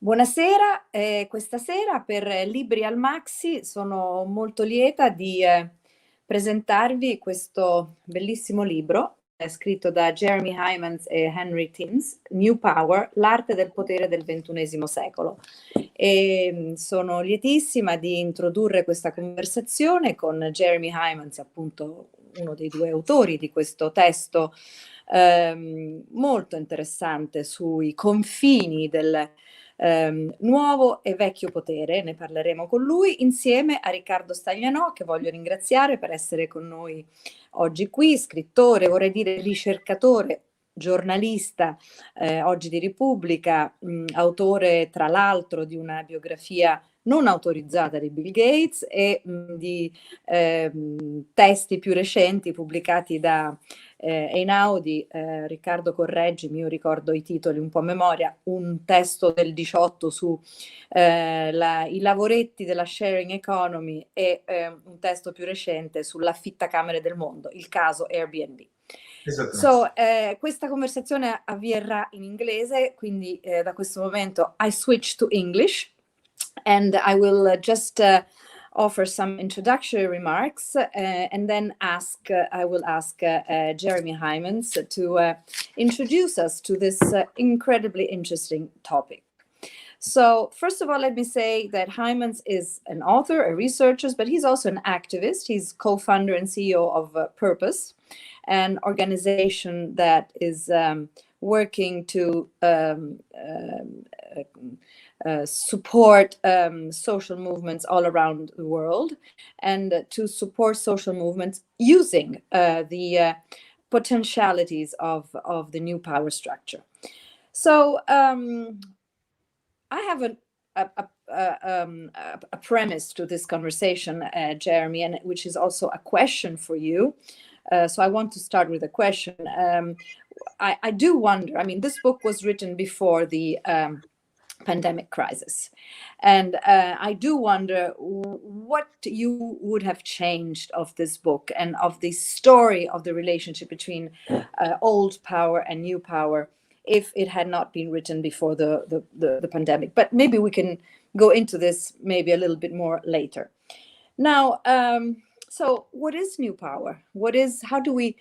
Buonasera, questa sera per Libri al MAXXI sono molto lieta di presentarvi questo bellissimo libro scritto da Jeremy Heimans e Henry Timms, New Power, l'arte del potere del XXI secolo. E sono lietissima di introdurre questa conversazione con Jeremy Heimans, appunto uno dei due autori di questo testo molto interessante sui confini del nuovo e vecchio potere. Ne parleremo con lui insieme a Riccardo Staglianò, che voglio ringraziare per essere con noi oggi qui, scrittore, vorrei dire ricercatore, giornalista, oggi di Repubblica, autore tra l'altro di una biografia non autorizzata di Bill Gates e di testi più recenti pubblicati da Einaudi. Riccardo, correggimi, io ricordo i titoli un po' a memoria, un testo del 18 su i lavoretti della sharing economy e un testo più recente sull'affittacamere del mondo, il caso Airbnb. Questa conversazione avverrà in inglese, quindi da questo momento I switch to English and I will just offer some introductory remarks and then I will ask Jeremy Heimans to introduce us to this incredibly interesting topic. So first of all, let me say that Heimans is an author, a researcher, but he's also an activist. He's co-founder and CEO of Purpose, an organization that is working to support social movements all around the world and to support social movements using the potentialities of the new power structure. So I have a premise to this conversation, Jeremy, and which is also a question for you. So I want to start with a question. I do wonder, I mean, this book was written before the pandemic crisis. And I do wonder what you would have changed of this book and of the story of the relationship between old power and new power if it had not been written before the pandemic. But maybe we can go into this maybe a little bit more later. Now, so what is new power? How do we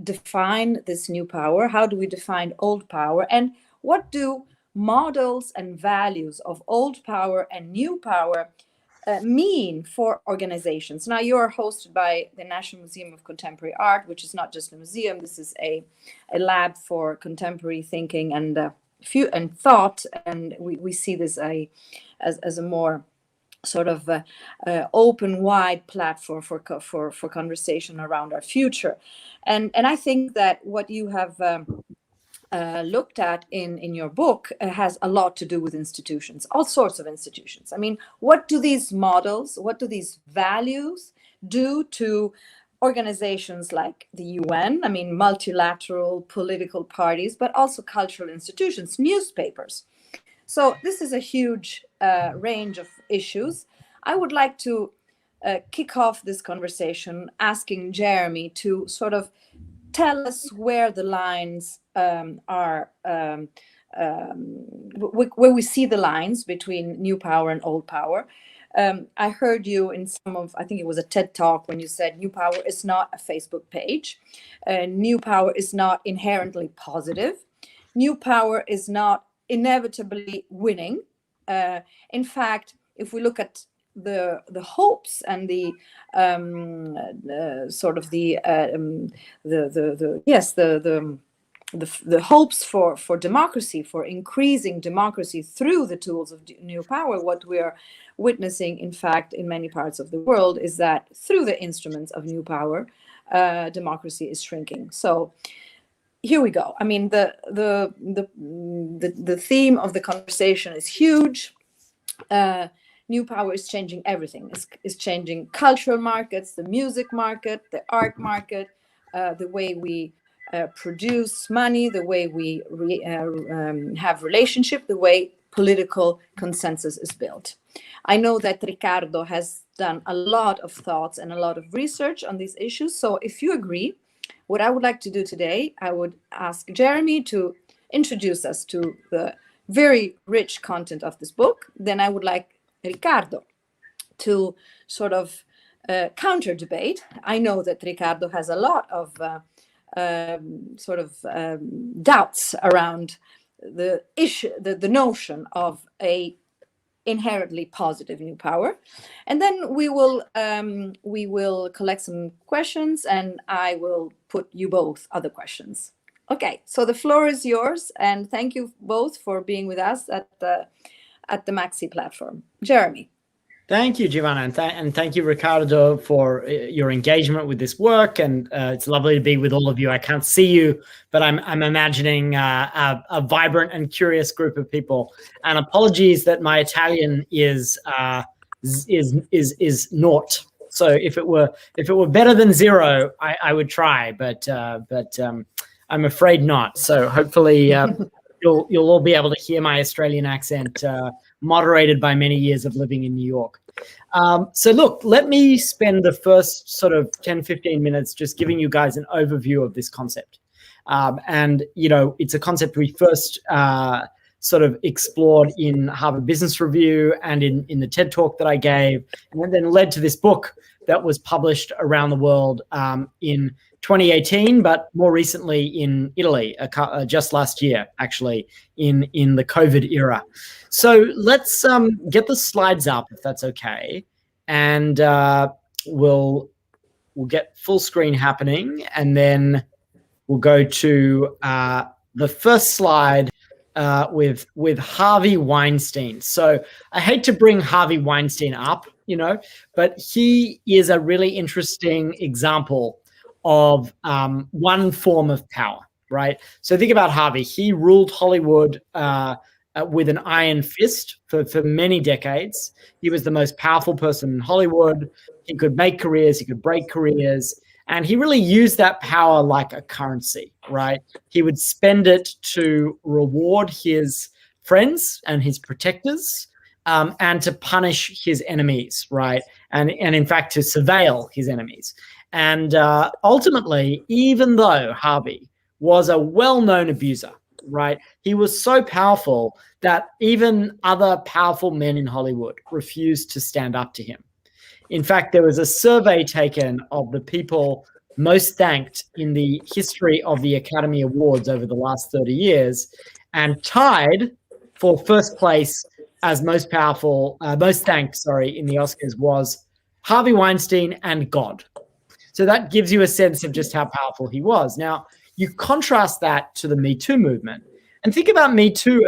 define this new power? How do we define old power? And what do models and values of old power and new power mean for organizations? Now, you are hosted by the National Museum of Contemporary Art, which is not just a museum. This is a lab for contemporary thinking and thought, and we see this as a more sort of open, wide platform for conversation around our future. And I think that what you have looked at in your book has a lot to do with institutions, all sorts of institutions. I mean, what do these models, what do these values do to organizations like the UN, I mean, multilateral political parties, but also cultural institutions, newspapers? So this is a huge range of issues. I would like to kick off this conversation asking Jeremy to sort of tell us where the lines are, where we see the lines between new power and old power. I heard you in I think it was a TED Talk when you said new power is not a Facebook page. New power is not inherently positive. New power is not inevitably winning. In fact, if we look at the hopes and the sort of the hopes for democracy, for increasing democracy through the tools of new power, what we are witnessing, in fact, in many parts of the world, is that through the instruments of new power, democracy is shrinking. So here we go. I mean, the theme of the conversation is huge. New power is changing everything. It's changing cultural markets, the music market, the art market, the way we produce money, the way we have relationship, the way political consensus is built. I know that Riccardo has done a lot of thoughts and a lot of research on these issues. So if you agree, what I would like to do today, I would ask Jeremy to introduce us to the very rich content of this book, then I would like Riccardo to sort of counter debate. I know that Riccardo has a lot of doubts around the issue, the notion of a inherently positive new power, and then we will collect some questions, and I will put you both other questions. Okay, so the floor is yours, and thank you both for being with us at the MAXXI platform. Jeremy. Thank you, Giovanna, and thank you, Riccardo, for your engagement with this work. And it's lovely to be with all of you. I can't see you, but I'm imagining a vibrant and curious group of people. And apologies that my Italian is naught. So if it were better than 0, I would try, but I'm afraid not. So hopefully you'll all be able to hear my Australian accent, moderated by many years of living in New York. So look, let me spend the first sort of 10, 15 minutes just giving you guys an overview of this concept. And, it's a concept we first sort of explored in Harvard Business Review and in the TED Talk that I gave, and then led to this book that was published around the world in 2018, but more recently in Italy, just last year, actually, in the COVID era. So let's get the slides up, if that's okay, and we'll get full screen happening, and then we'll go to the first slide with Harvey Weinstein. So I hate to bring Harvey Weinstein up, but he is a really interesting example of one form of power, right? So think about Harvey. He ruled Hollywood with an iron fist for many decades. He was the most powerful person in Hollywood. He could make careers, he could break careers, and he really used that power like a currency, right? He would spend it to reward his friends and his protectors, and to punish his enemies, right? And in fact, to surveil his enemies. And ultimately, even though Harvey was a well-known abuser, right, he was so powerful that even other powerful men in Hollywood refused to stand up to him. In fact, there was a survey taken of the people most thanked in the history of the Academy Awards over the last 30 years, and tied for first place as most thanked, in the Oscars was Harvey Weinstein and God. So that gives you a sense of just how powerful he was. Now, you contrast that to the Me Too movement, and think about Me Too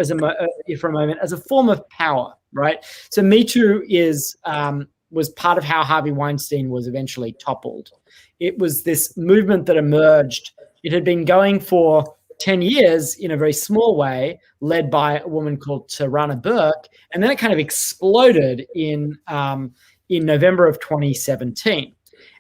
for a moment as a form of power, right? So Me Too was part of how Harvey Weinstein was eventually toppled. It was this movement that emerged. It had been going for 10 years in a very small way, led by a woman called Tarana Burke, and then it kind of exploded in November of 2017.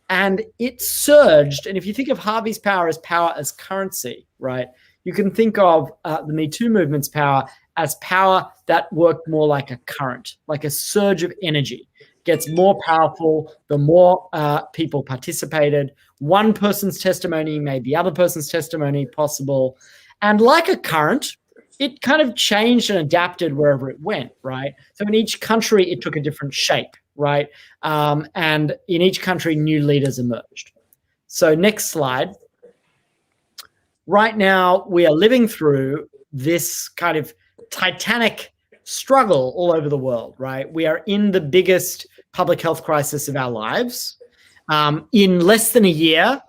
And it surged. And if you think of Harvey's power as currency, right, you can think of the Me Too movement's power as power that worked more like a current, like a surge of energy. Gets more powerful the more people participated. One person's testimony made the other person's testimony possible. And like a current, it kind of changed and adapted wherever it went, right? So in each country, it took a different shape, right? And in each country, new leaders emerged. So next slide. Right now, we are living through this kind of titanic struggle all over the world, right? We are in the biggest public health crisis of our lives. In less than a year,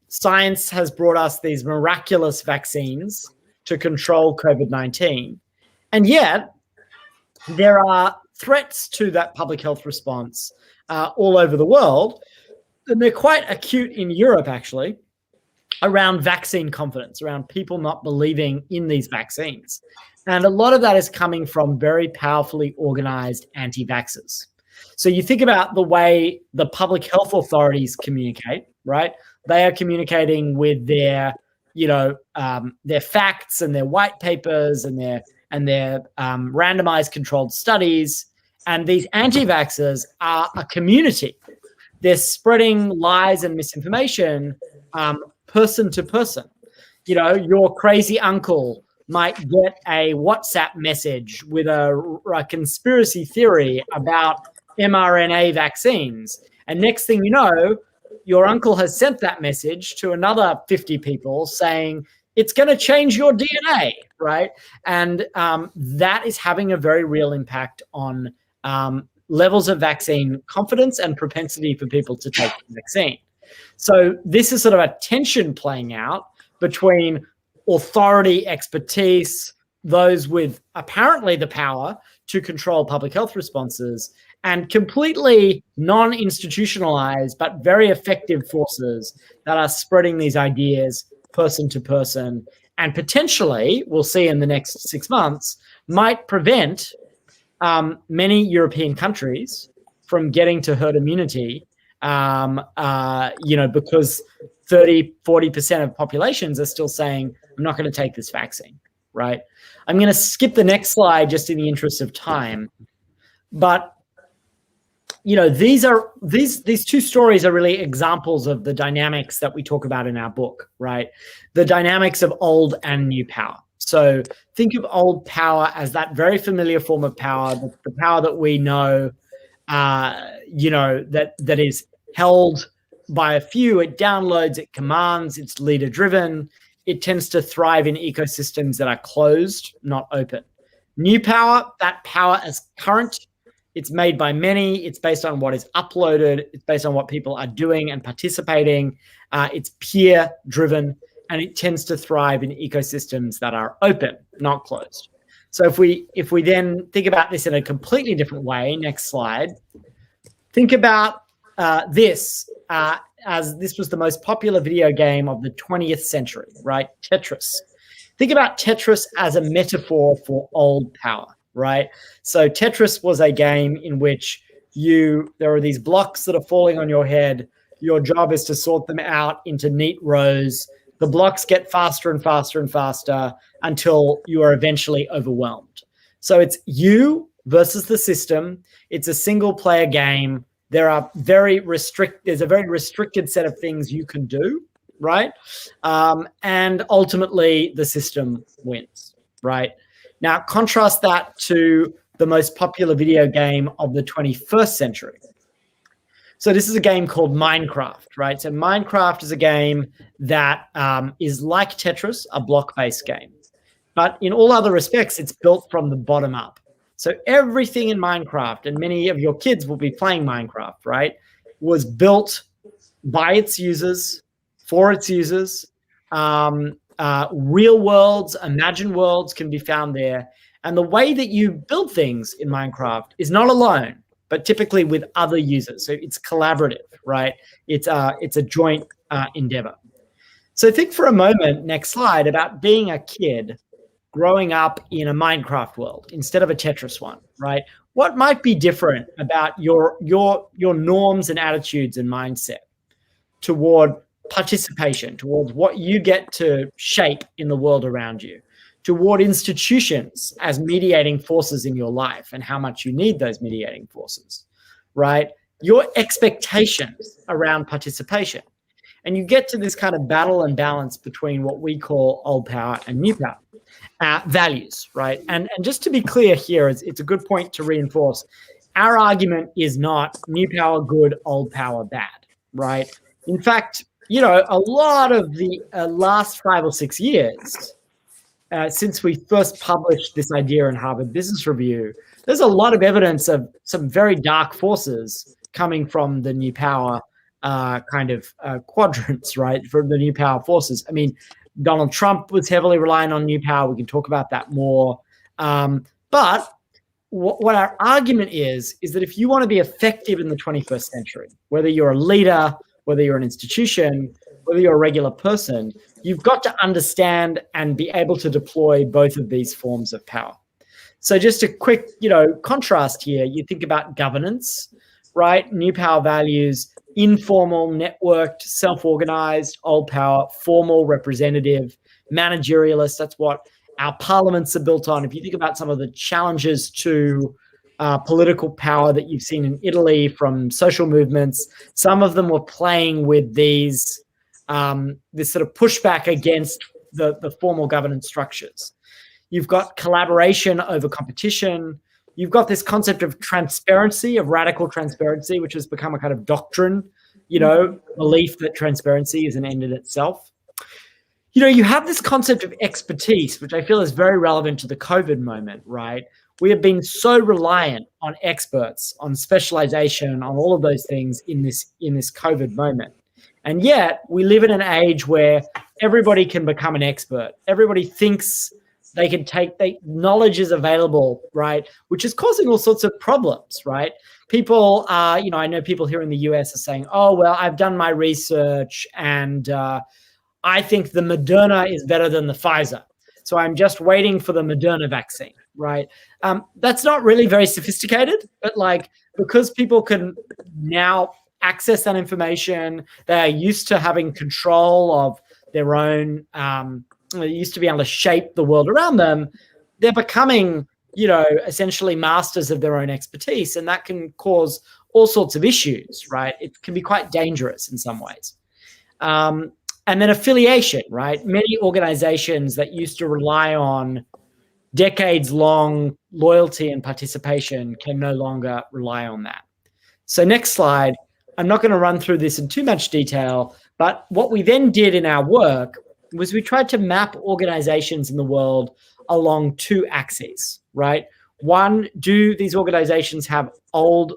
science has brought us these miraculous vaccines to control COVID-19. And yet, there are threats to that public health response all over the world. And they're quite acute in Europe, actually, around vaccine confidence, around people not believing in these vaccines. And a lot of that is coming from very powerfully organized anti-vaxxers. So you think about the way the public health authorities communicate, right? They are communicating with their facts and their white papers and their randomized controlled studies. And these anti-vaxxers are a community. They're spreading lies and misinformation person to person. Your crazy uncle might get a WhatsApp message with a conspiracy theory about mRNA vaccines. And next thing you know, your uncle has sent that message to another 50 people saying, it's going to change your DNA, right? And that is having a very real impact on levels of vaccine confidence and propensity for people to take the vaccine. So this is sort of a tension playing out between authority, expertise, those with apparently the power to control public health responses, and completely non-institutionalized but very effective forces that are spreading these ideas person to person, and potentially, we'll see in the next 6 months, might prevent many European countries from getting to herd immunity, because 30-40% of populations are still saying, I'm not going to take this vaccine, right? I'm going to skip the next slide just in the interest of time. But these two stories are really examples of the dynamics that we talk about in our book, right? The dynamics of old and new power. So think of old power as that very familiar form of power, the power that we know, that is held by a few. It downloads, it commands, it's leader-driven. It tends to thrive in ecosystems that are closed, not open. New power, that power as current. It's made by many. It's based on what is uploaded. It's based on what people are doing and participating. It's peer-driven, and it tends to thrive in ecosystems that are open, not closed. So if we then think about this in a completely different way, next slide, think about this as this was the most popular video game of the 20th century, right? Tetris. Think about Tetris as a metaphor for old power. Right. So Tetris was a game in which there are these blocks that are falling on your head. Your job is to sort them out into neat rows. The blocks get faster and faster and faster until you are eventually overwhelmed. So it's you versus the system. It's a single player game. There's a very restricted set of things you can do. Right. And ultimately the system wins. Right. Now, contrast that to the most popular video game of the 21st century. So this is a game called Minecraft, right? So Minecraft is a game that is like Tetris, a block-based game. But in all other respects, it's built from the bottom up. So everything in Minecraft, and many of your kids will be playing Minecraft, right, was built by its users, for its users. Real worlds, imagined worlds can be found there. And the way that you build things in Minecraft is not alone, but typically with other users. So it's collaborative, right? It's a joint endeavor. So think for a moment, next slide, about being a kid growing up in a Minecraft world instead of a Tetris one, right? What might be different about your norms and attitudes and mindset toward participation, towards what you get to shape in the world around you, toward institutions as mediating forces in your life and how much you need those mediating forces, right? Your expectations around participation. And you get to this kind of battle and balance between what we call old power and new power. Values, right? And just to be clear here, it's a good point to reinforce. Our argument is not new power good, old power bad, right? In fact, a lot of the last 5 or 6 years, since we first published this idea in Harvard Business Review, there's a lot of evidence of some very dark forces coming from the new power quadrants, right? From the new power forces. I mean, Donald Trump was heavily reliant on new power. We can talk about that more. But what our argument is that if you want to be effective in the 21st century, whether you're a leader, whether you're an institution, whether you're a regular person, you've got to understand and be able to deploy both of these forms of power. So just a quick, contrast here. You think about governance, right? New power values informal, networked, self-organized. Old power, formal, representative, managerialist. That's what our parliaments are built on. If you think about some of the challenges to political power that you've seen in Italy from social movements, some of them were playing with these this sort of pushback against the formal governance structures. You've got collaboration over competition. You've got this concept of transparency, of radical transparency, which has become a kind of doctrine, belief that transparency is an end in itself. You have this concept of expertise, which I feel is very relevant to the COVID moment, right? We have been so reliant on experts, on specialization, on all of those things in this COVID moment. And yet we live in an age where everybody can become an expert. Everybody thinks they can knowledge is available, right? Which is causing all sorts of problems, right? People are, I know people here in the US are saying, oh, well, I've done my research and I think the Moderna is better than the Pfizer. So I'm just waiting for the Moderna vaccine, right? That's not really very sophisticated, but because people can now access that information, they are used to having control of their own, they used to be able to shape the world around them. They're becoming, essentially masters of their own expertise, and that can cause all sorts of issues, right? It can be quite dangerous in some ways. And then affiliation, right? Many organizations that used to rely on decades-long loyalty and participation can no longer rely on that. So next slide. I'm not going to run through this in too much detail, but what we then did in our work was we tried to map organizations in the world along two axes, right? One, do these organizations have old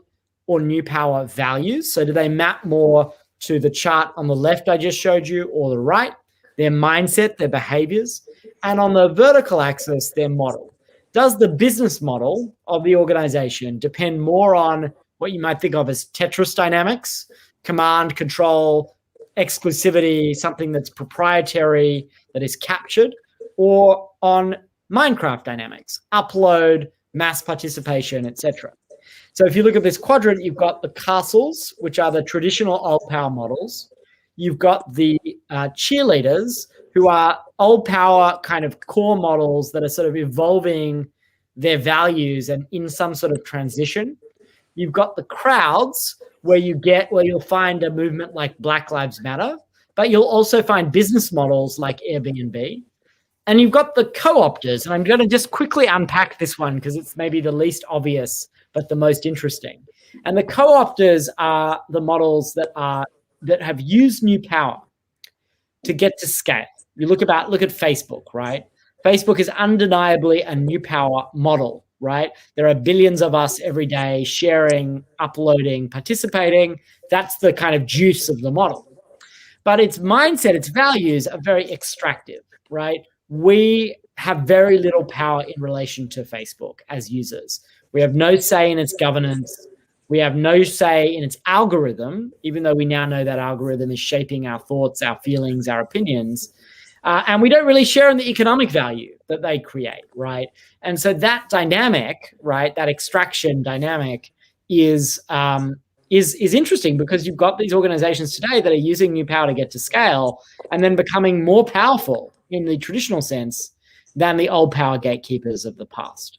or new power values? So do they map more to the chart on the left I just showed you or the right, their mindset, their behaviors, and on the vertical axis, their model? Does the business model of the organization depend more on what you might think of as Tetris dynamics, command, control, exclusivity, something that's proprietary, that is captured, or on Minecraft dynamics, upload, mass participation, etc.? So if you look at this quadrant, you've got the castles, which are the traditional old power models. You've got the cheerleaders, who are old power kind of core models that are sort of evolving their values and in some sort of transition. You've got the crowds, where you'll find a movement like Black Lives Matter, but you'll also find business models like Airbnb. And you've got the co-opters, and I'm going to just quickly unpack this one because it's maybe the least obvious, but the most interesting. And the co-opters are the models that have used new power to get to scale. You look at Facebook, right? Facebook is undeniably a new power model, right? There are billions of us every day sharing, uploading, participating. That's the kind of juice of the model. But its mindset, its values are very extractive, right? We have very little power in relation to Facebook as users. We have no say in its governance. We have no say in its algorithm, even though we now know that algorithm is shaping our thoughts, our feelings, our opinions. And we don't really share in the economic value that they create, right? And so that dynamic, right, that extraction dynamic is interesting because you've got these organizations today that are using new power to get to scale and then becoming more powerful in the traditional sense than the old power gatekeepers of the past.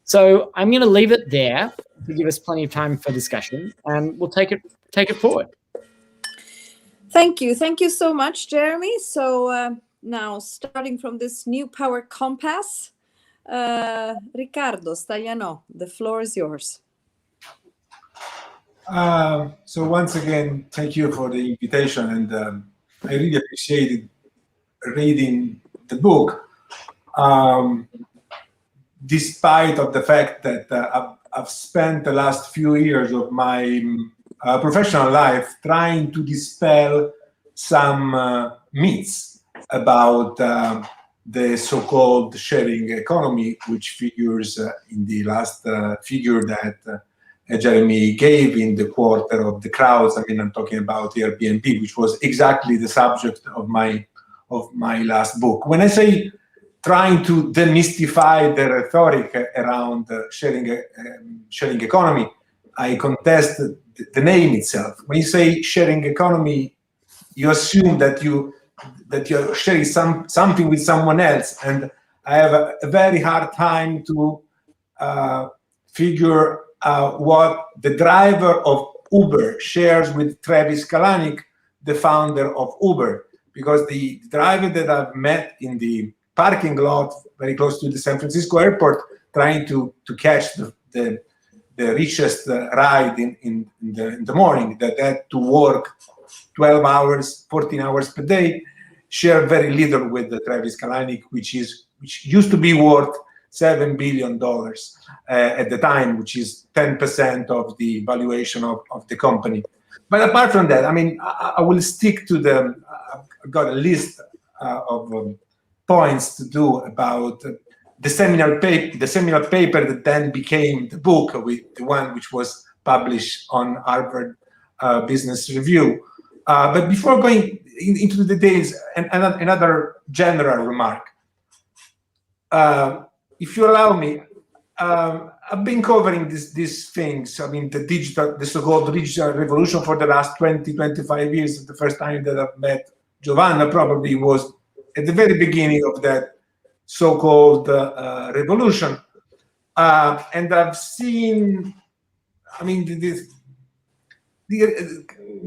So I'm going to leave it there to give us plenty of time for discussion, and we'll take it forward. Thank you so much, Jeremy. So now, starting from this new power compass, Riccardo Stagliano, the floor is yours. So once again, thank you for the invitation, and I really appreciated reading the book. Despite of the fact that I've spent the last few years of my professional life trying to dispel some myths about the so-called sharing economy, which figures in the last figure that Jeremy gave in the quarter of the crowds. I mean, I'm talking about Airbnb, which was exactly the subject of my last book. When I say trying to demystify the rhetoric around sharing economy, I contest the name itself. When you say sharing economy, you assume that you're sharing something with someone else, and I have a very hard time to figure out what the driver of Uber shares with Travis Kalanick, the founder of Uber, because the driver that I've met in the parking lot very close to the San Francisco airport, trying to catch the richest ride in the morning, that had to work 12 hours, 14 hours per day, share very little with the Travis Kalanick, which used to be worth $7 billion at the time, which is 10% of the valuation of the company. But apart from that, I mean, I will stick to I've got a list of points to do about the seminal paper that then became the book, with the one which was published on Harvard Business Review. But before going into the details, another general remark. If you allow me, I've been covering these things. I mean, the so-called digital revolution for the last 20, 25 years. The first time that I've met Giovanna probably was at the very beginning of that so-called revolution. And I've seen, I mean, the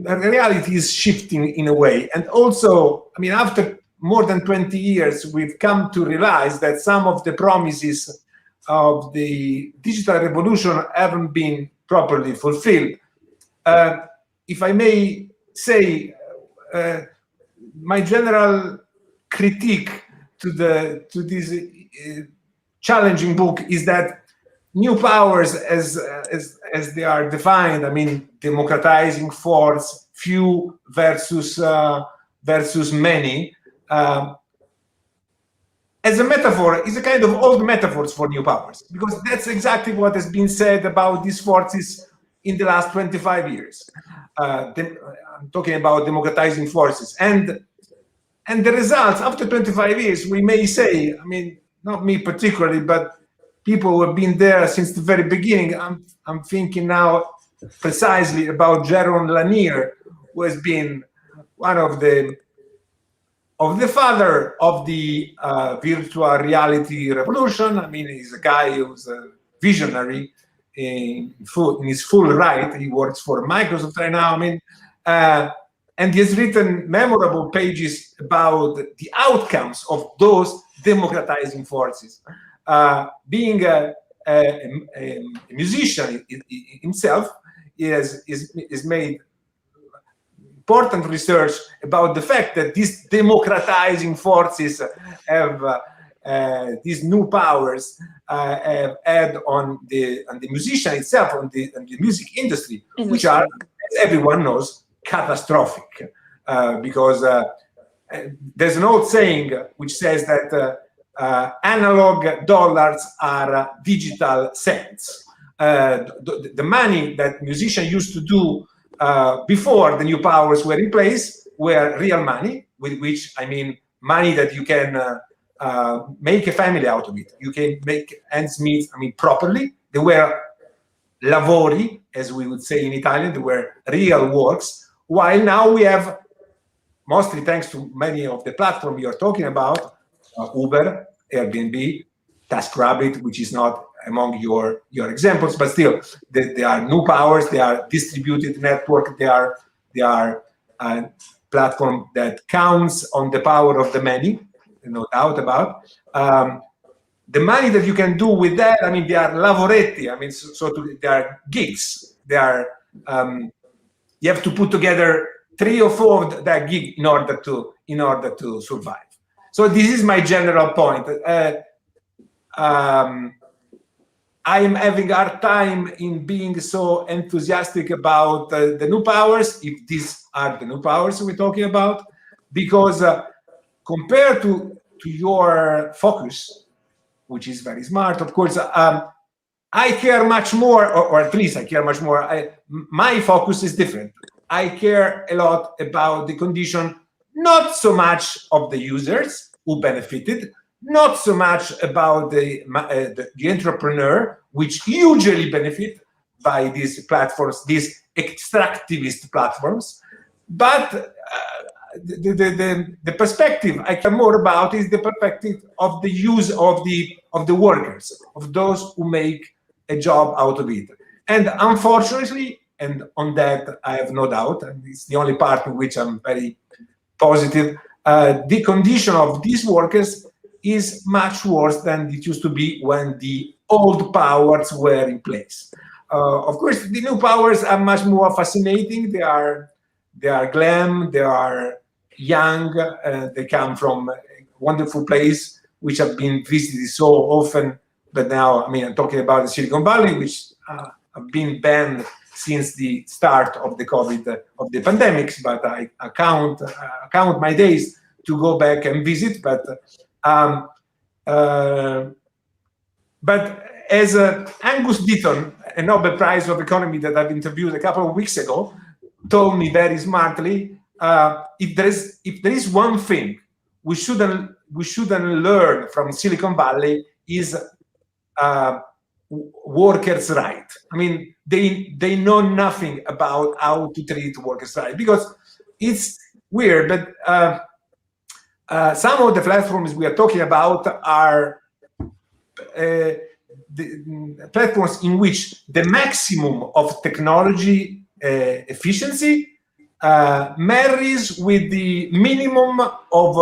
reality is shifting in a way. And also, I mean, after more than 20 years, we've come to realize that some of the promises of the digital revolution haven't been properly fulfilled. If I may say, my general critique to this challenging book is that new powers, as they are defined, I mean, democratizing force, few versus many, as a metaphor, is a kind of old metaphors for new powers, because that's exactly what has been said about these forces in the last 25 years. I'm talking about democratizing forces. And the results, after 25 years, we may say, I mean, not me particularly, but people who have been there since the very beginning. I'm thinking now precisely about Jaron Lanier, who has been one of the father of the virtual reality revolution. I mean, he's a guy who's a visionary in his full right. He works for Microsoft right now. I mean, and he has written memorable pages about the outcomes of those democratizing forces. Being a musician himself, he has made important research about the fact that these democratizing forces have these new powers have had on the musician itself, on the music industry, which are, as everyone knows, catastrophic. Because there's an old saying which says that analog dollars are digital cents. The money that musicians used to do before the new powers were in place were real money, with which I mean money that you can make a family out of it. You can make ends meet, I mean, properly. They were lavori, as we would say in Italian. They were real works. While now we have, mostly thanks to many of the platforms you're talking about, Uber, Airbnb, TaskRabbit, which is not among your examples, but still, they are new powers. They are distributed network. They are a platform that counts on the power of the many, no doubt about. The money that you can do with that, I mean, they are lavoretti. I mean, they are gigs. They are you have to put together 3 or 4 of that gig in order to survive. So this is my general point. I'm having a hard time in being so enthusiastic about the new powers, if these are the new powers we're talking about, because compared to your focus, which is very smart, of course, I care much more, or at least I care much more. My focus is different. I care a lot about the condition, not so much of the users who benefited, not so much about the entrepreneur, which usually benefit by these platforms, these extractivist platforms, but the perspective I care more about is the perspective of the use of the workers, of those who make a job out of it. And unfortunately, and on that I have no doubt, and it's the only part in which I'm very positive, the condition of these workers is much worse than it used to be when the old powers were in place. Of course, the new powers are much more fascinating. They are glam, they are young, they come from a wonderful place which have been visited so often. But now, I mean, I'm talking about the Silicon Valley, which have been banned since the start of the pandemics. But I count my days to go back and visit. But as Angus Deaton, a Nobel Prize of Economy that I've interviewed a couple of weeks ago, told me very smartly, if there is one thing we shouldn't learn from Silicon Valley is workers' rights. I mean, they know nothing about how to treat workers' rights, because it's weird, but some of the platforms we are talking about are the platforms in which the maximum of technology efficiency marries with the minimum of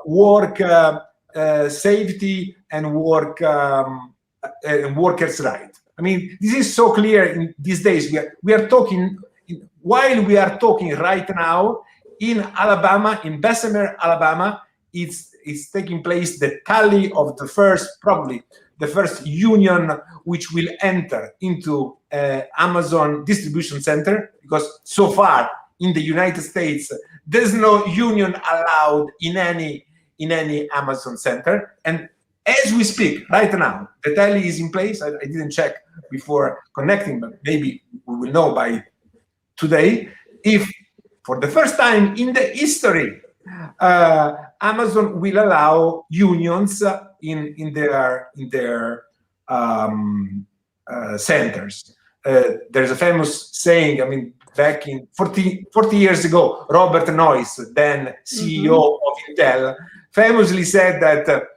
work safety and workers' rights. I mean, this is so clear in these days. We are talking, while we are talking right now, in Alabama, in Bessemer, Alabama, it's taking place the tally of probably the first union which will enter into Amazon distribution center, because so far in the United States there's no union allowed in any Amazon center. And as we speak right now, the tally is in place. I didn't check before connecting, but maybe we will know by today if for the first time in the history Amazon will allow unions in their centers. There's a famous saying, I mean, back in 40 years ago, Robert Noyce, then CEO of Intel, famously said that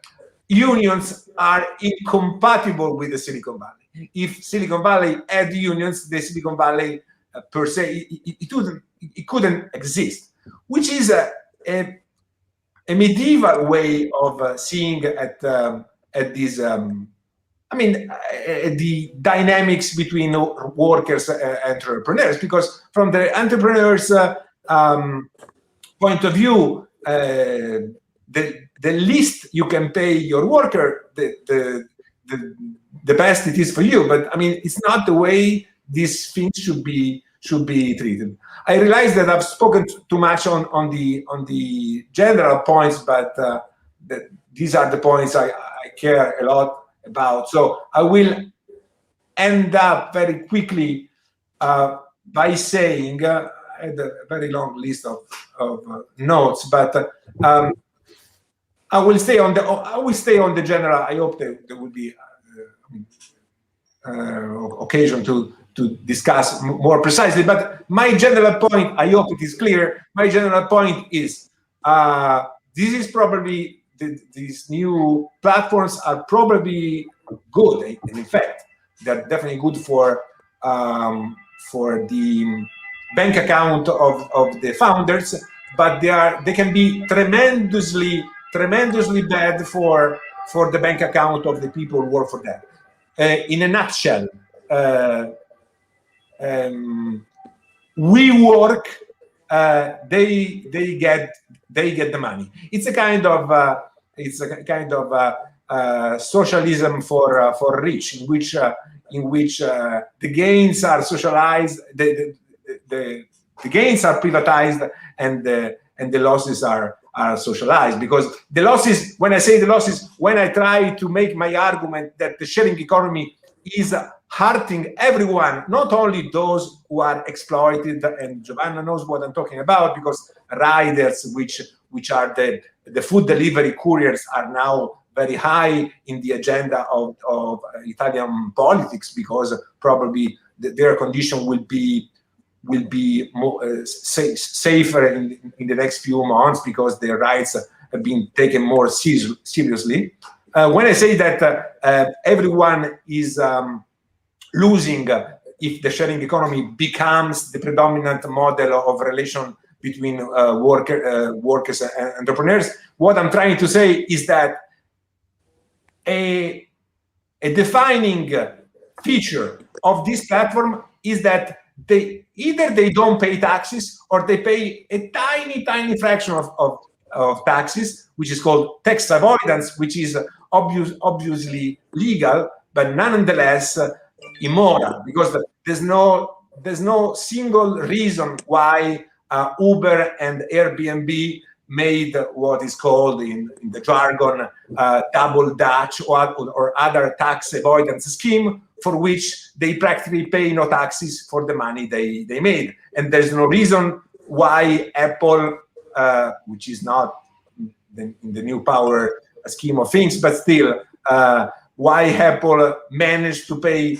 unions are incompatible with the Silicon Valley. If Silicon Valley had unions, the Silicon Valley per se, it couldn't exist, which is a medieval way of seeing at these, I mean, the dynamics between workers and entrepreneurs, because from the entrepreneurs' point of view, the least you can pay your worker, the best it is for you. But I mean, it's not the way these things should be treated. I realize that I've spoken too much on the general points, but these are the points I care a lot about. So I will end up very quickly by saying I had a very long list of notes, but I will stay on the general. I hope there will be occasion to discuss more precisely. But my general point, I hope it is clear. My general point is this is probably these new platforms are probably good, and in fact, they're definitely good for the bank account of the founders, but they can be tremendously bad for the bank account of the people who work for them. In a nutshell, we work, they get the money. It's a kind of socialism for rich, in which the gains are socialized, the gains are privatized, and the losses are socialized. Because the losses, when I say the losses, when I try to make my argument that the sharing economy is hurting everyone, not only those who are exploited, and Giovanna knows what I'm talking about, because riders, which are the food delivery couriers, are now very high in the agenda of Italian politics, because probably their condition will be more safer in the next few months, because their rights have been taken more seriously. When I say that everyone is losing if the sharing economy becomes the predominant model of relation between workers and entrepreneurs. What I'm trying to say is that a defining feature of this platform is that either they don't pay taxes or they pay a tiny fraction of taxes, which is called tax avoidance, which is obviously legal, but nonetheless immoral, because there's no single reason why Uber and Airbnb made what is called in the jargon double Dutch or other tax avoidance scheme, for which they practically pay no taxes for the money they made. And there's no reason why Apple, which is not in the new power scheme of things, but still, why Apple managed to pay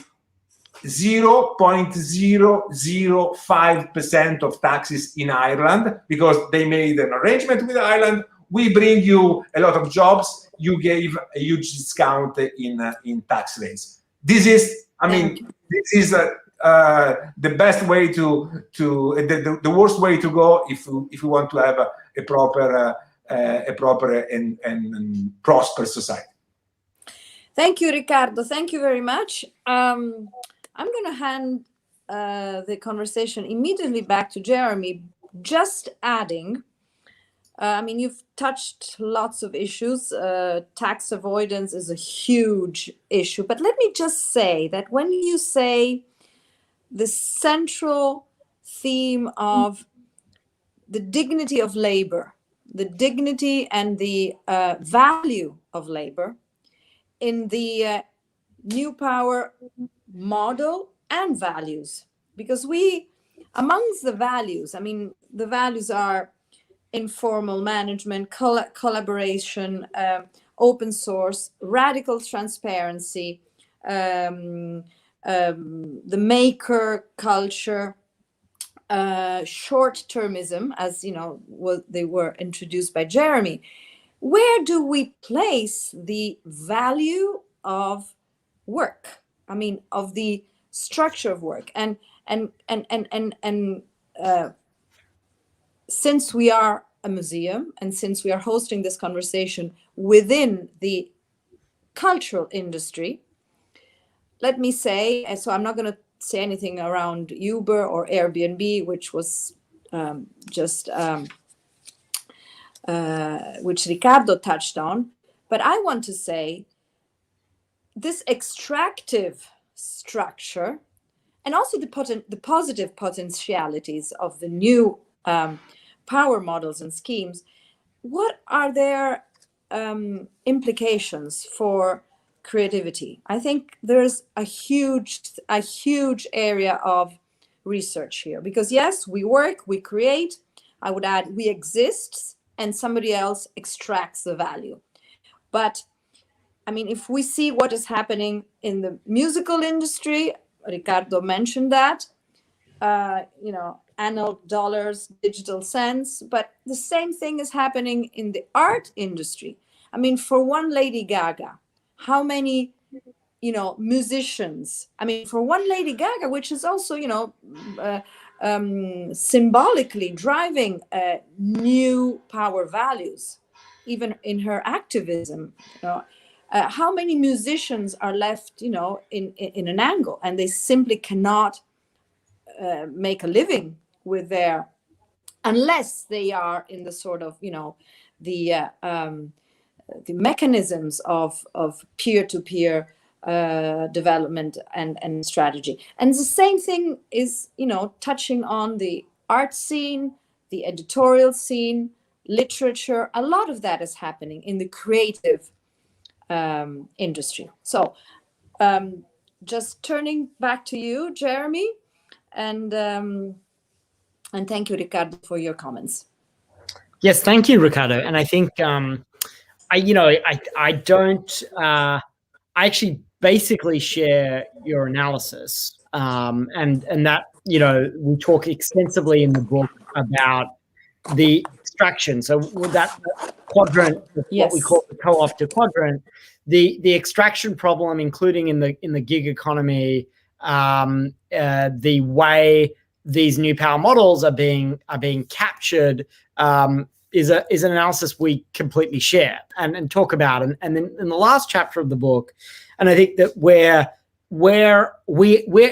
0.005% of taxes in Ireland, because they made an arrangement with Ireland. We bring you a lot of jobs. You gave a huge discount in tax rates. This is, this is the best way the worst way to go if you want to have a proper and prosperous society. Thank you, Riccardo. Thank you very much. I'm going to hand the conversation immediately back to Jeremy, just adding, you've touched lots of issues. Tax avoidance is a huge issue. But let me just say that when you say the central theme of the dignity of labor, the dignity and the value of labor in the new power model and values, because amongst the values, the values are informal management, collaboration, open source, radical transparency, the maker culture, short-termism, as they were introduced by Jeremy. Where do we place the value of work? Of the structure of work, and since we are a museum, and since we are hosting this conversation within the cultural industry, let me say, and so I'm not going to say anything around Uber or Airbnb, which was which Riccardo touched on, but I want to say this extractive structure, and also the positive potentialities of the new power models and schemes, what are their implications for creativity? I think there's a huge area of research here, because yes, we work, we create, I would add, we exist, and somebody else extracts the value. But if we see what is happening in the musical industry, Riccardo mentioned that, annual dollars, digital cents, but the same thing is happening in the art industry. For one Lady Gaga, how many, musicians, for one Lady Gaga, which is also, symbolically driving new power values, even in her activism, how many musicians are left, in an angle, and they simply cannot make a living with unless they are in the sort of, the mechanisms of peer-to-peer development and strategy. And the same thing is, touching on the art scene, the editorial scene, literature. A lot of that is happening in the creative industry. So just turning back to you, Jeremy, and thank you, Riccardo, for your comments. Yes, thank you, Riccardo. And I think I actually basically share your analysis, and that we talk extensively in the book about the extraction. So with that quadrant, what we call the co-opted quadrant, the extraction problem, including in the gig economy, the way these new power models are being captured is an analysis we completely share and talk about. And then in the last chapter of the book, and I think that where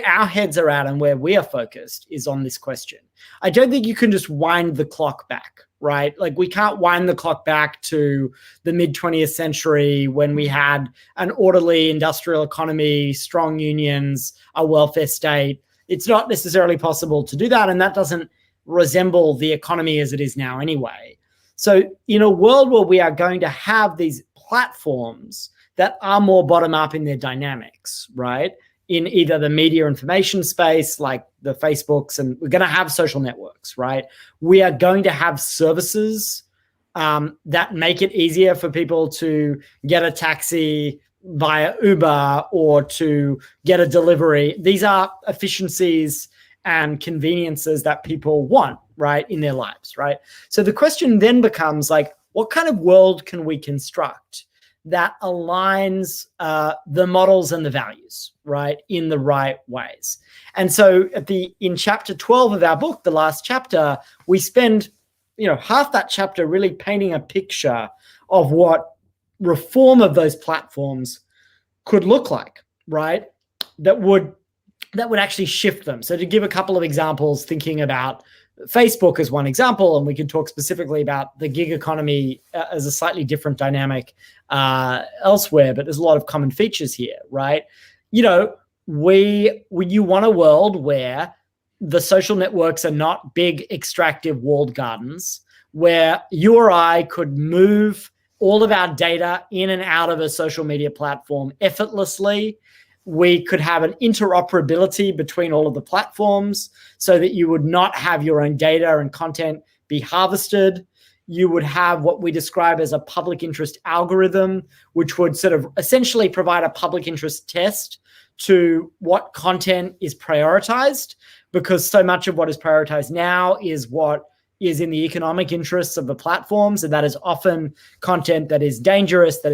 our heads are at and where we are focused is on this question. I don't think you can just wind the clock back, right? Like, we can't wind the clock back to the mid-20th century when we had an orderly industrial economy, strong unions, a welfare state. It's not necessarily possible to do that, and that doesn't resemble the economy as it is now anyway. So in a world where we are going to have these platforms that are more bottom-up in their dynamics, right? In either the media information space, like the Facebooks, and we're going to have social networks, right? We are going to have services that make it easier for people to get a taxi via Uber or to get a delivery. These are efficiencies and conveniences that people want, right, in their lives, right? So the question then becomes, like, what kind of world can we construct that aligns the models and the values, right, in the right ways? And so in chapter 12 of our book, the last chapter, we spend, half that chapter really painting a picture of what reform of those platforms could look like, right? That would actually shift them. So to give a couple of examples, thinking about Facebook as one example, and we can talk specifically about the gig economy as a slightly different dynamic elsewhere, but there's a lot of common features here, right? You want a world where the social networks are not big extractive walled gardens, where you or I could move all of our data in and out of a social media platform effortlessly. We could have an interoperability between all of the platforms so that you would not have your own data and content be harvested. You would have what we describe as a public interest algorithm, which would sort of essentially provide a public interest test to what content is prioritized, because so much of what is prioritized now is what is in the economic interests of the platforms, and that is often content that is dangerous, that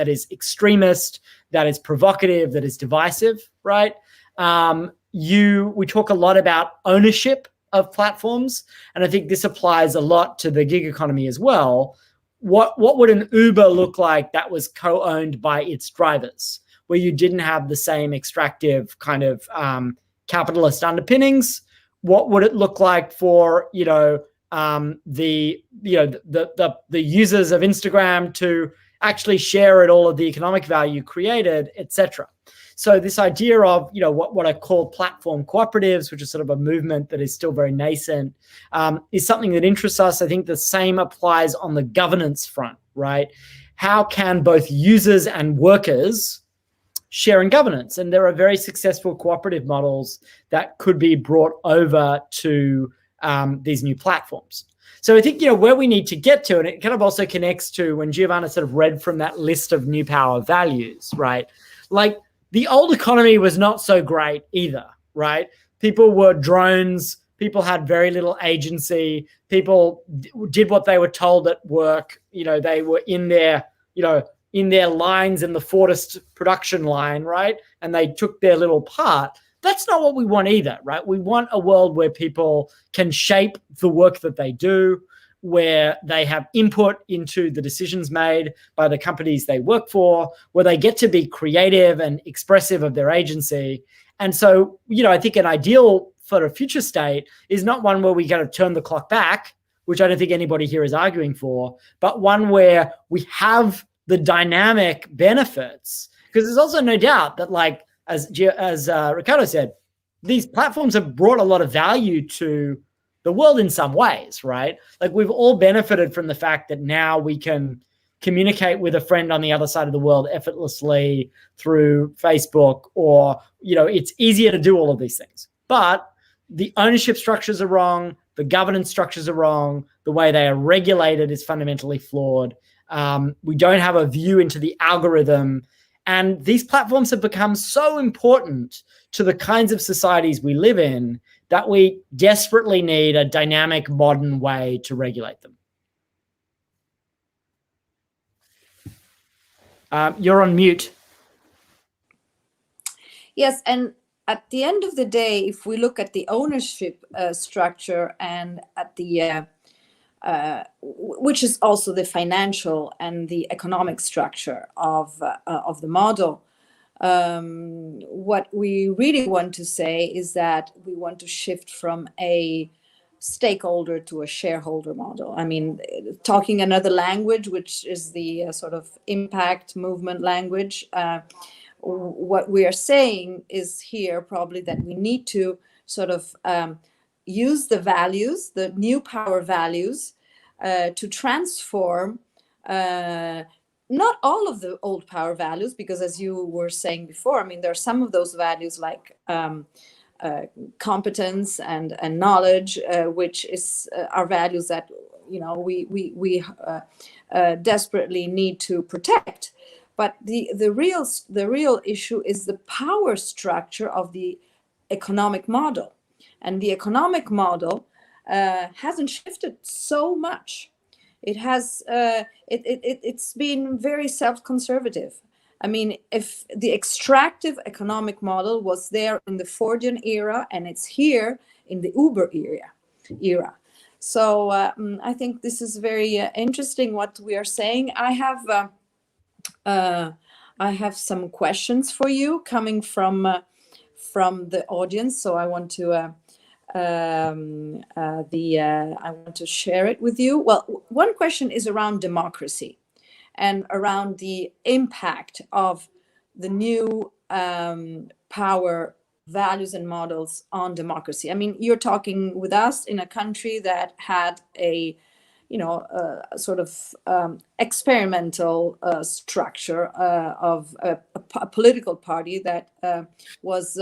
is extremist, that is provocative, that is divisive, right? We talk a lot about ownership of platforms, and I think this applies a lot to the gig economy as well. What would an Uber look like that was co-owned by its drivers, where you didn't have the same extractive kind of capitalist underpinnings? What would it look like for the users of Instagram to actually share at all of the economic value created, etc.? So this idea of what I call platform cooperatives, which is sort of a movement that is still very nascent, is something that interests us. I think the same applies on the governance front, right? How can both users and workers share in governance? And there are very successful cooperative models that could be brought over to these new platforms. So I think, where we need to get to, and it kind of also connects to when Giovanna sort of read from that list of new power values, right? Like, the old economy was not so great either, right? People were drones. People had very little agency. People did what they were told at work. They were in their lines in the Fordist production line, right? And they took their little part. That's not what we want either, right? We want a world where people can shape the work that they do, where they have input into the decisions made by the companies they work for, where they get to be creative and expressive of their agency. And so, I think an ideal for a future state is not one where we kind of turn the clock back, which I don't think anybody here is arguing for, but one where we have the dynamic benefits. Because there's also no doubt that, like, as Ricardo said, these platforms have brought a lot of value to the world in some ways, right? Like, we've all benefited from the fact that now we can communicate with a friend on the other side of the world effortlessly through Facebook, or, it's easier to do all of these things. But the ownership structures are wrong. The governance structures are wrong. The way they are regulated is fundamentally flawed. We don't have a view into the algorithm. And these platforms have become so important to the kinds of societies we live in that we desperately need a dynamic, modern way to regulate them. You're on mute. Yes, and at the end of the day, if we look at the ownership structure and at the which is also the financial and the economic structure of the model, what we really want to say is that we want to shift from a stakeholder to a shareholder model. I mean, talking another language, which is the sort of impact movement language, what we are saying is here probably that we need to sort of use the values, the new power values, to transform not all of the old power values, because as you were saying before, I mean, there are some of those values like competence and knowledge, which is are values that, you know, we desperately need to protect. But the real issue is the power structure of the economic model, and the economic model hasn't shifted so much. It has it's been very self-conservative. I mean, if the extractive economic model was there in the Fordian era, and it's here in the Uber era. So I think this is very interesting what we are saying. I have some questions for you coming from the audience, so I want to I want to share it with you. Well, one question is around democracy and around the impact of the new power values and models on democracy. I mean, you're talking with us in a country that had a, you know, sort of experimental structure of a political party that was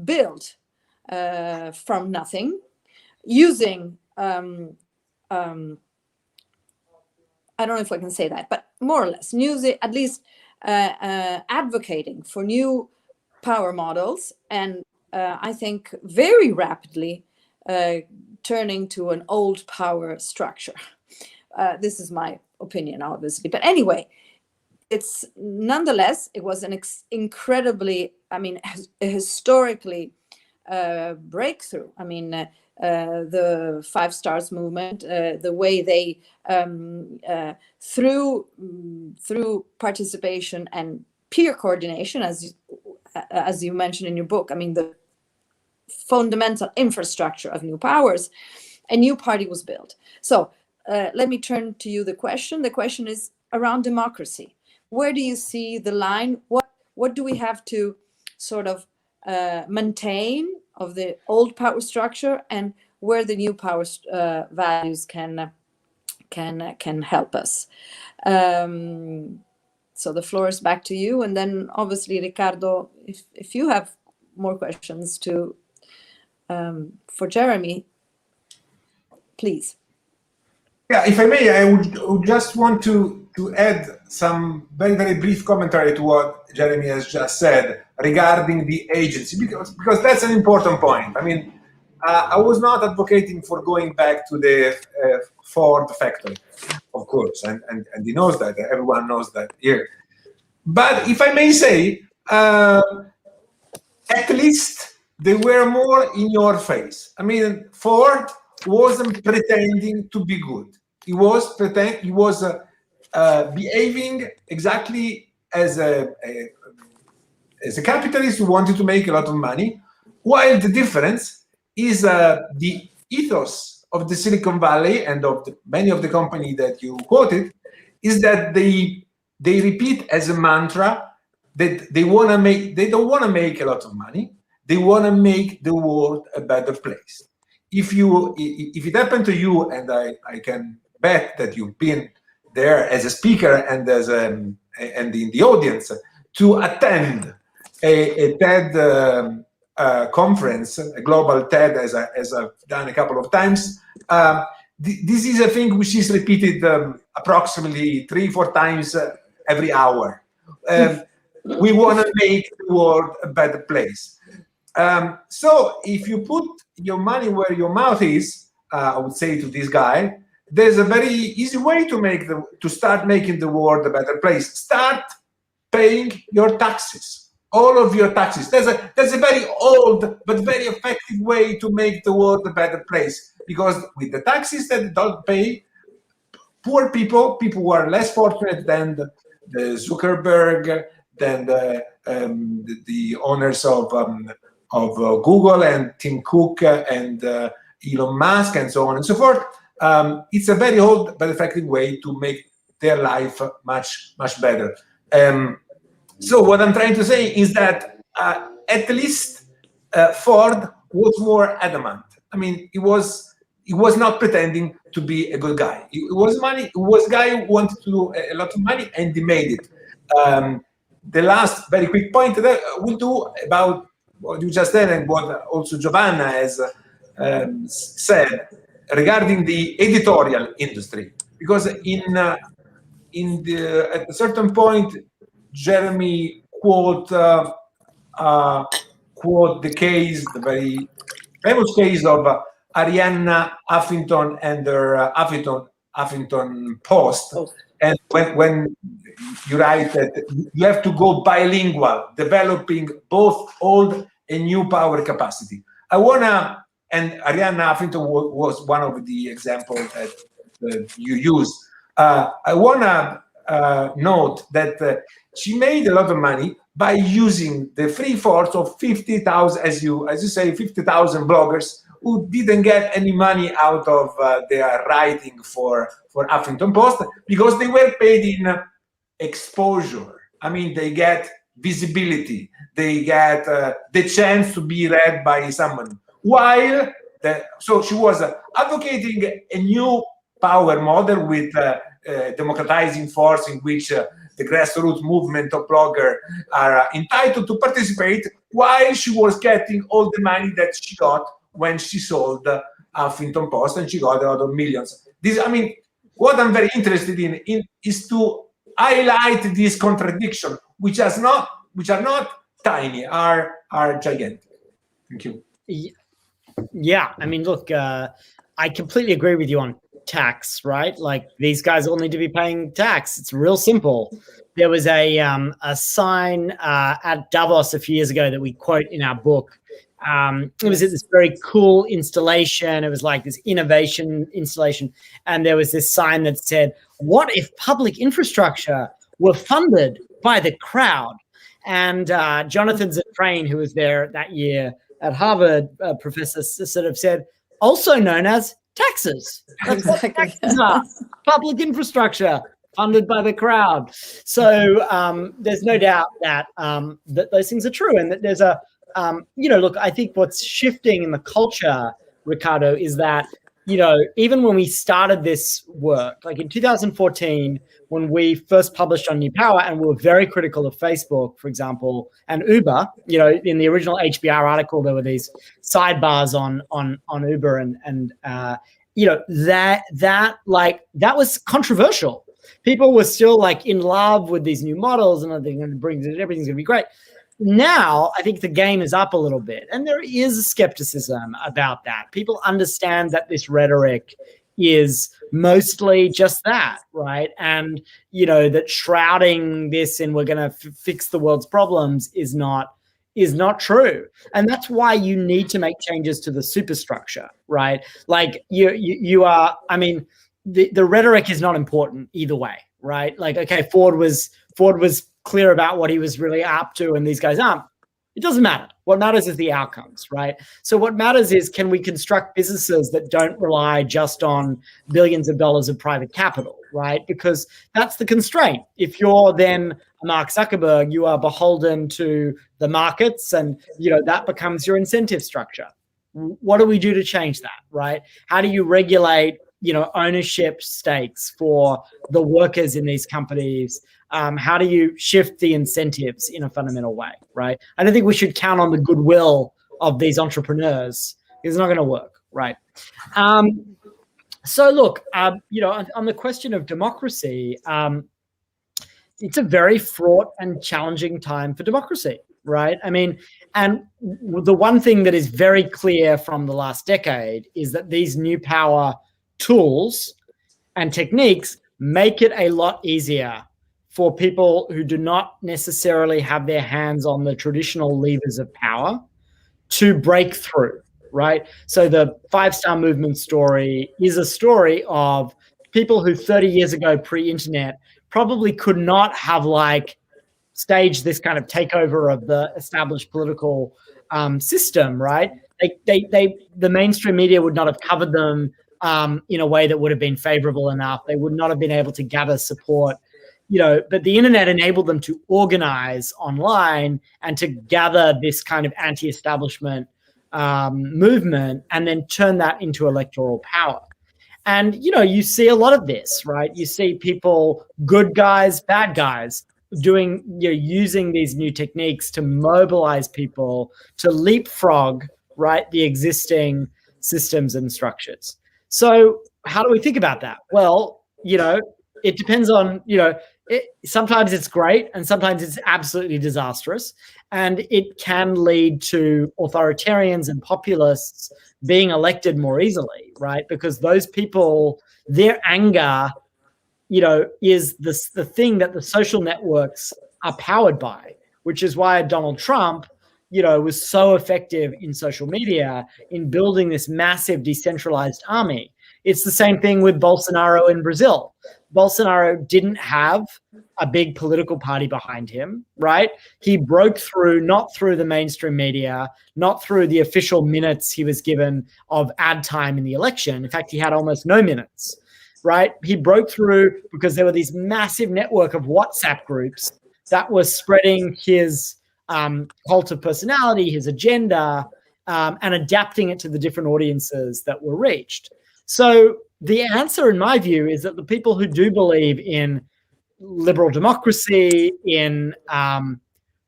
built from nothing, using I don't know if I can say that, but more or less, music, at least advocating for new power models, and I think very rapidly turning to an old power structure. This is my opinion, obviously. But anyway, it's nonetheless, it was an incredibly, I mean, historically breakthrough. I mean, the 5 Stars movement, the way they through participation and peer coordination, as you mentioned in your book, I mean, the fundamental infrastructure of new powers, a new party was built. So let me turn to you the question. The question is around democracy. Where do you see the line? What do we have to sort of maintain of the old power structure, and where the new power values can help us? So the floor is back to you, and then obviously, Riccardo, if you have more questions to for Jeremy, please. Yeah, if I may, I would just want to add some very, very brief commentary to what Jeremy has just said regarding the agency, because that's an important point. I mean, I was not advocating for going back to the Ford factory, of course, and he knows that, everyone knows that here. But if I may say, at least they were more in your face. I mean, Ford wasn't pretending to be good. He was behaving exactly as a capitalist who wanted to make a lot of money, while the difference is the ethos of the Silicon Valley and of many of the companies that you quoted is that they repeat as a mantra that they don't want to make a lot of money. They want to make the world a better place. If it happened to you, and I can bet that you've been there as a speaker and and in the audience to attend a TED conference, a global TED, as I've done a couple of times. This is a thing which is repeated approximately 3-4 times every hour. We want to make the world a better place. So if you put your money where your mouth is, I would say to this guy, there's a very easy way to start making the world a better place. Start paying your taxes. all of your taxes. That's a very old but very effective way to make the world a better place, because with the taxes that they don't pay, poor people who are less fortunate than the Zuckerberg, than the owners of Google and Tim Cook and Elon Musk and so on and so forth. It's a very old but effective way to make their life much better. So what I'm trying to say is that at least Ford was more adamant. I mean, he was not pretending to be a good guy. It was a guy who wanted to do a lot of money, and he made it. The last very quick point that we'll do about what you just said and what also Giovanna has said regarding the editorial industry, because at a certain point, Jeremy quote the case, the very famous case of Arianna Huffington and her Huffington Post. And when you write that you have to go bilingual, developing both old and new power capacity. And Arianna Huffington was one of the examples that you used. I wanna note that she made a lot of money by using the free force of 50,000, as you say, 50,000 bloggers who didn't get any money out of their writing for Huffington Post, because they were paid in exposure. I mean, they get visibility, they get the chance to be read by someone. So she was advocating a new power model with democratizing force in which the grassroots movement of bloggers are entitled to participate, while she was getting all the money that she got when she sold Huffington Post, and she got a lot of millions. What I'm very interested in is to highlight this contradiction, which are not tiny, are gigantic. Thank you. Yeah, I mean, look, I completely agree with you on tax, right? Like, these guys all need to be paying tax. It's real simple. There was a sign at Davos a few years ago that we quote in our book. It was this very cool installation. It was like this innovation installation. And there was this sign that said, "What if public infrastructure were funded by the crowd?" And Jonathan Zittrain, who was there that year at Harvard, professor, sort of said, also known as taxes. That's what taxes are. Public infrastructure funded by the crowd. So there's no doubt that that those things are true, and that there's a look, I think what's shifting in the culture, Riccardo, is that, even when we started this work, like in 2014, when we first published on New Power, and we were very critical of Facebook, for example, and Uber, in the original HBR article, there were these sidebars on Uber, and that was controversial. People were still like in love with these new models, and everything's going to be great. Now, I think the game is up a little bit, and there is a skepticism about that. People understand that this rhetoric is mostly just that, right? And, that shrouding this in we're going to fix the world's problems is not true. And that's why you need to make changes to the superstructure, right? Like you are, the rhetoric is not important either way, right? Like, okay, Ford was clear about what he was really up to, and these guys aren't. It doesn't matter. What matters is the outcomes, right? So what matters is, can we construct businesses that don't rely just on billions of dollars of private capital, right? Because that's the constraint. If you're then Mark Zuckerberg, you are beholden to the markets, and that becomes your incentive structure. What do we do to change that, right? How do you regulate ownership stakes for the workers in these companies? How do you shift the incentives in a fundamental way, right? I don't think we should count on the goodwill of these entrepreneurs. It's not going to work, right? So look, on the question of democracy, it's a very fraught and challenging time for democracy, right? And the one thing that is very clear from the last decade is that these new power tools and techniques make it a lot easier for people who do not necessarily have their hands on the traditional levers of power to break through, right? So the 5-star movement story is a story of people who 30 years ago, pre-internet, probably could not have like staged this kind of takeover of the established political system, right? The mainstream media would not have covered them in a way that would have been favorable enough. They would not have been able to gather support, but the internet enabled them to organize online and to gather this kind of anti-establishment movement and then turn that into electoral power. And, you see a lot of this, right? You see people, good guys, bad guys, using these new techniques to mobilize people to leapfrog, right, the existing systems and structures. So how do we think about that? Well, it depends on, sometimes it's great and sometimes it's absolutely disastrous. And it can lead to authoritarians and populists being elected more easily, right? Because those people, their anger, is the thing that the social networks are powered by, which is why Donald Trump, was so effective in social media in building this massive decentralized army. It's the same thing with Bolsonaro in Brazil. Bolsonaro didn't have a big political party behind him, right? He broke through, not through the mainstream media, not through the official minutes he was given of ad time in the election. In fact, he had almost no minutes, right? He broke through because there were these massive network of WhatsApp groups that was spreading his cult of personality, his agenda, and adapting it to the different audiences that were reached. So the answer, in my view, is that the people who do believe in liberal democracy, in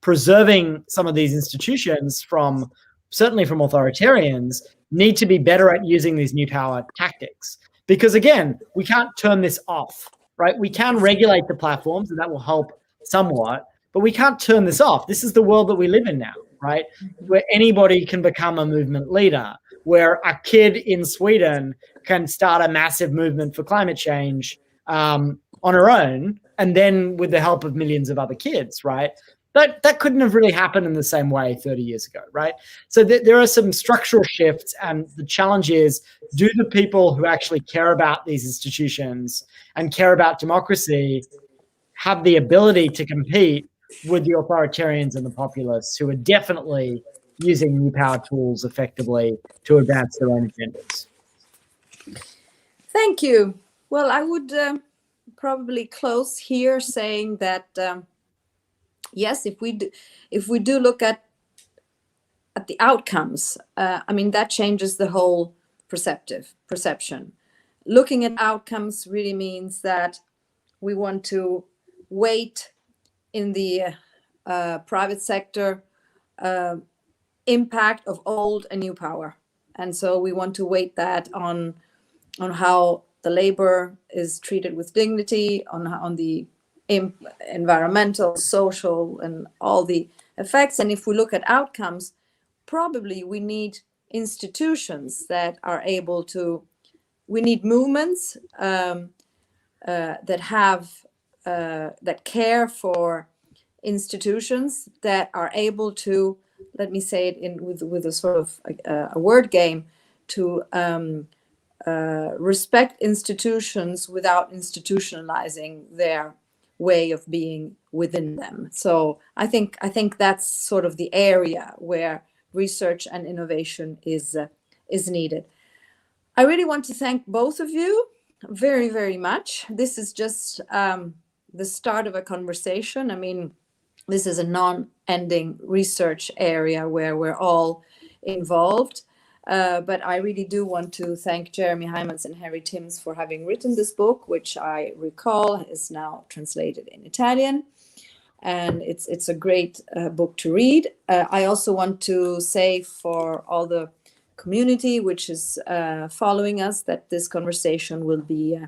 preserving some of these institutions certainly from authoritarians, need to be better at using these new power tactics. Because again, we can't turn this off, right? We can regulate the platforms and that will help somewhat, but we can't turn this off. This is the world that we live in now, right? Where anybody can become a movement leader, where a kid in Sweden can start a massive movement for climate change on her own, and then with the help of millions of other kids, right? That couldn't have really happened in the same way 30 years ago, right? So there are some structural shifts, and the challenge is, do the people who actually care about these institutions and care about democracy have the ability to compete with the authoritarians and the populists who are definitely using new power tools effectively to advance their own agendas? Thank you. Well, I would probably close here saying that yes, if we do look at the outcomes, that changes the whole perception. Looking at outcomes really means that we want to weight in the private sector impact of old and new power, and so we want to weight that on how the labor is treated with dignity, on the environmental, social, and all the effects. And if we look at outcomes, probably we need institutions that are able to, we need movements that care for institutions that are able to, let me say it with a sort of a word game, to respect institutions without institutionalizing their way of being within them. So I think that's sort of the area where research and innovation is needed. I really want to thank both of you very, very much. This is just the start of a conversation. I mean, this is a non-ending research area where we're all involved. But I really do want to thank Jeremy Heimans and Harry Timms for having written this book, which I recall is now translated in Italian. And it's a great book to read. I also want to say for all the community which is following us that this conversation will be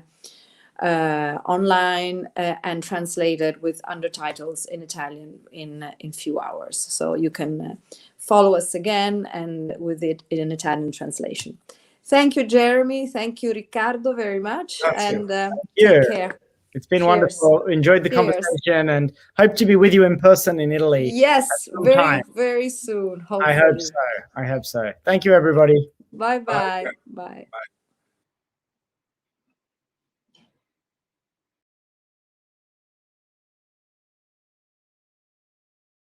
online and translated with undertitles in Italian in few hours. So you can follow us again and with it in Italian translation. Thank you, Jeremy. Thank you, Riccardo, very much. Grazie. And take care. It's been Cheers. wonderful. Enjoyed the Cheers. conversation and hope to be with you in person in Italy. Yes, some very, time. very soon. Hopefully. I hope so. I hope so. Thank you, everybody. Bye-bye. Bye. Bye. Bye.